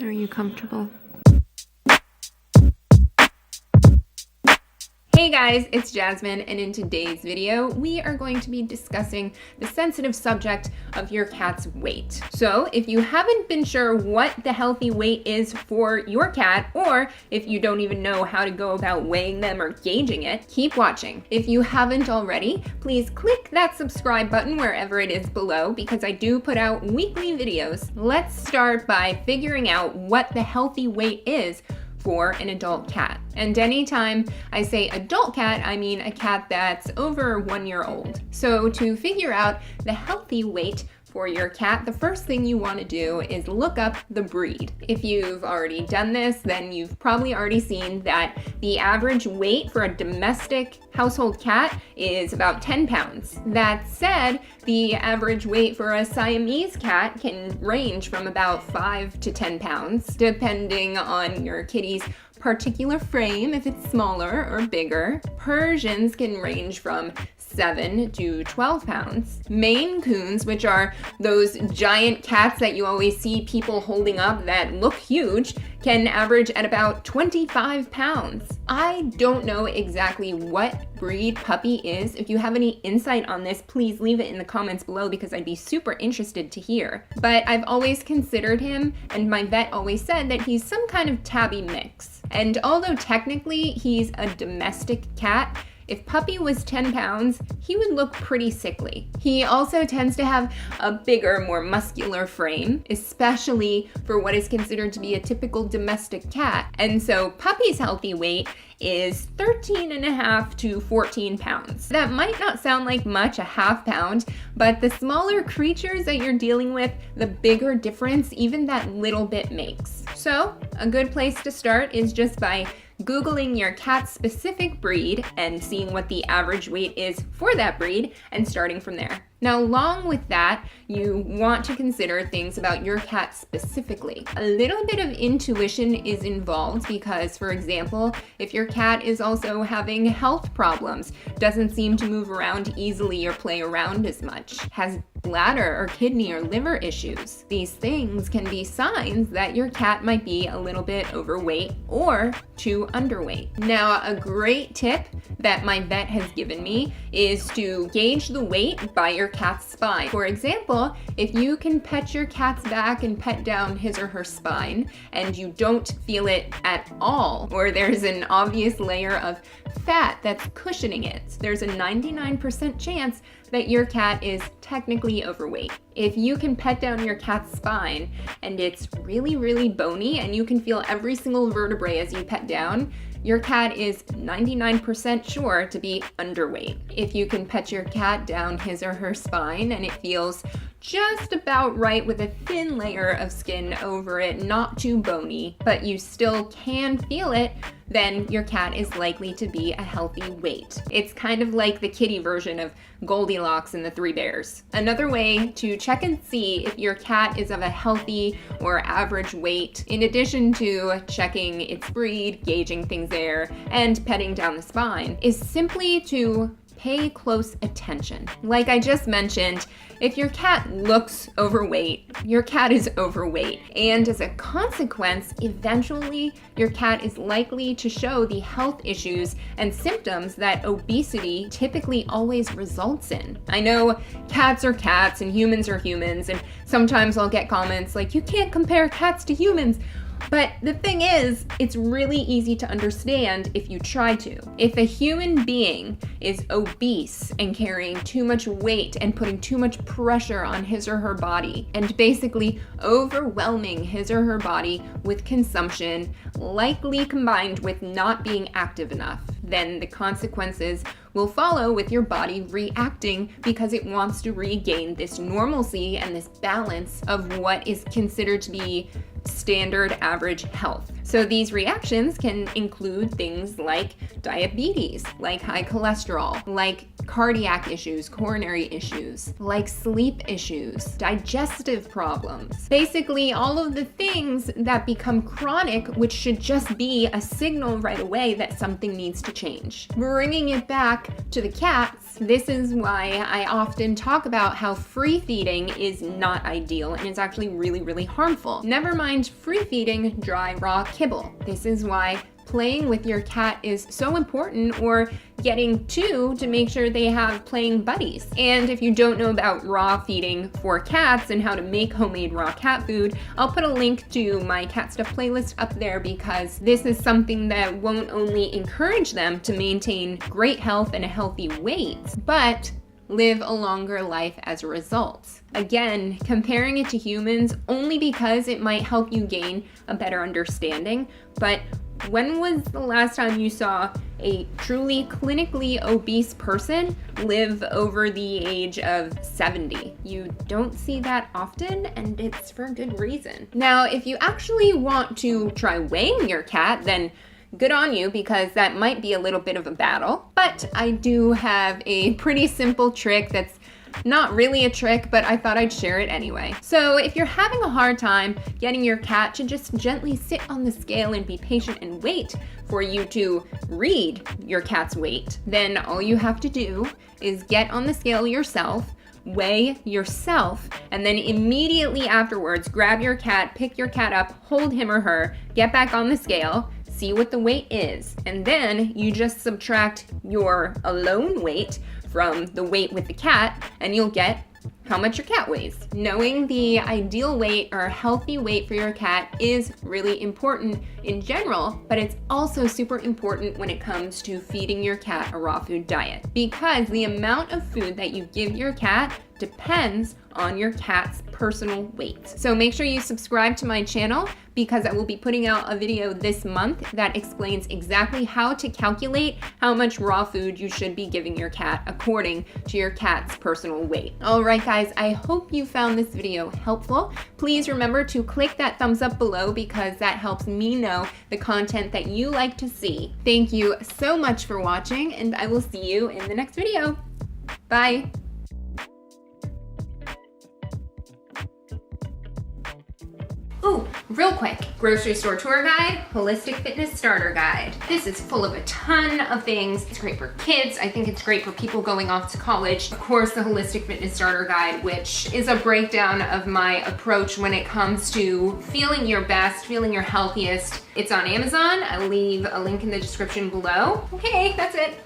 Are you comfortable? Hey guys, it's Jasmine, and in today's video, we are going to be discussing the sensitive subject of your cat's weight. So if you haven't been sure what the healthy weight is for your cat, or if you don't even know how to go about weighing them or gauging it, keep watching. If you haven't already, please click that subscribe button wherever it is below, because I do put out weekly videos. Let's start by figuring out what the healthy weight is for an adult cat. And anytime I say adult cat, I mean a cat that's over 1 year old. So to figure out the healthy weight for your cat, the first thing you want to do is look up the breed. If you've already done this, then you've probably already seen that the average weight for a domestic household cat is about 10 pounds. That said, the average weight for a Siamese cat can range from about 5 to 10 pounds, depending on your kitty's particular frame, if it's smaller or bigger. Persians can range from 7 to 12 pounds. Maine Coons, which are those giant cats that you always see people holding up that look huge, can average at about 25 pounds. I don't know exactly what breed puppy is. If you have any insight on this, please leave it in the comments below, because I'd be super interested to hear. But I've always considered him, and my vet always said that he's some kind of tabby mix. And although technically he's a domestic cat, if Puppy was 10 pounds, he would look pretty sickly. He also tends to have a bigger, more muscular frame, especially for what is considered to be a typical domestic cat. And so Puppy's healthy weight is 13.5 to 14 pounds. That might not sound like much, a half pound, but the smaller creatures that you're dealing with, the bigger difference even that little bit makes. So a good place to start is just by Googling your cat's specific breed and seeing what the average weight is for that breed and starting from there. Now, along with that, you want to consider things about your cat specifically. A little bit of intuition is involved because, for example, if your cat is also having health problems, doesn't seem to move around easily or play around as much, has bladder or kidney or liver issues, these things can be signs that your cat might be a little bit overweight or too underweight. Now, a great tip that my vet has given me is to gauge the weight by your cat's spine. For example, if you can pet your cat's back and pet down his or her spine and you don't feel it at all, or there's an obvious layer of fat that's cushioning it, there's a 99% chance that your cat is technically overweight. If you can pet down your cat's spine and it's really, really bony and you can feel every single vertebrae as you pet down, your cat is 99% sure to be underweight. If you can pet your cat down his or her spine and it feels just about right with a thin layer of skin over it, not too bony, but you still can feel it, then your cat is likely to be a healthy weight. It's kind of like the kitty version of Goldilocks and the Three Bears. Another way to check and see if your cat is of a healthy or average weight, in addition to checking its breed, gauging things there, and petting down the spine, is simply to pay close attention. Like I just mentioned, if your cat looks overweight, your cat is overweight. And as a consequence, eventually your cat is likely to show the health issues and symptoms that obesity typically always results in. I know cats are cats and humans are humans, and sometimes I'll get comments like, you can't compare cats to humans. But the thing is, it's really easy to understand if you try to. If a human being is obese and carrying too much weight and putting too much pressure on his or her body and basically overwhelming his or her body with consumption, likely combined with not being active enough, then the consequences will follow with your body reacting because it wants to regain this normalcy and this balance of what is considered to be standard average health. So these reactions can include things like diabetes, like high cholesterol, like cardiac issues, coronary issues, like sleep issues, digestive problems. Basically, all of the things that become chronic, which should just be a signal right away that something needs to change. Bringing it back to the cats, this is why I often talk about how free feeding is not ideal and is actually really, really harmful. Never mind free feeding dry, raw kibble. This is why playing with your cat is so important, or getting two to make sure they have playing buddies. And if you don't know about raw feeding for cats and how to make homemade raw cat food, I'll put a link to my cat stuff playlist up there, because this is something that won't only encourage them to maintain great health and a healthy weight, but live a longer life as a result. Again, comparing it to humans only because it might help you gain a better understanding, but when was the last time you saw a truly clinically obese person live over the age of 70? You don't see that often, and it's for good reason. Now, if you actually want to try weighing your cat, then good on you, because that might be a little bit of a battle. But I do have a pretty simple trick that's not really a trick, but I thought I'd share it anyway. So if you're having a hard time getting your cat to just gently sit on the scale and be patient and wait for you to read your cat's weight, then all you have to do is get on the scale yourself, weigh yourself, and then immediately afterwards grab your cat, pick your cat up, hold him or her, get back on the scale, see what the weight is, and then you just subtract your alone weight from the weight with the cat, and you'll get how much your cat weighs. Knowing the ideal weight or healthy weight for your cat is really important in general, but it's also super important when it comes to feeding your cat a raw food diet, because the amount of food that you give your cat depends on your cat's personal weight. So make sure you subscribe to my channel, because I will be putting out a video this month that explains exactly how to calculate how much raw food you should be giving your cat according to your cat's personal weight. All right, guys, I hope you found this video helpful. Please remember to click that thumbs up below, because that helps me know the content that you like to see. Thank you so much for watching, and I will see you in the next video. Bye. Ooh, real quick, grocery store tour guide, holistic fitness starter guide. This is full of a ton of things. It's great for kids. I think it's great for people going off to college. Of course, the holistic fitness starter guide, which is a breakdown of my approach when it comes to feeling your best, feeling your healthiest. It's on Amazon. I'll leave a link in the description below. Okay, that's it.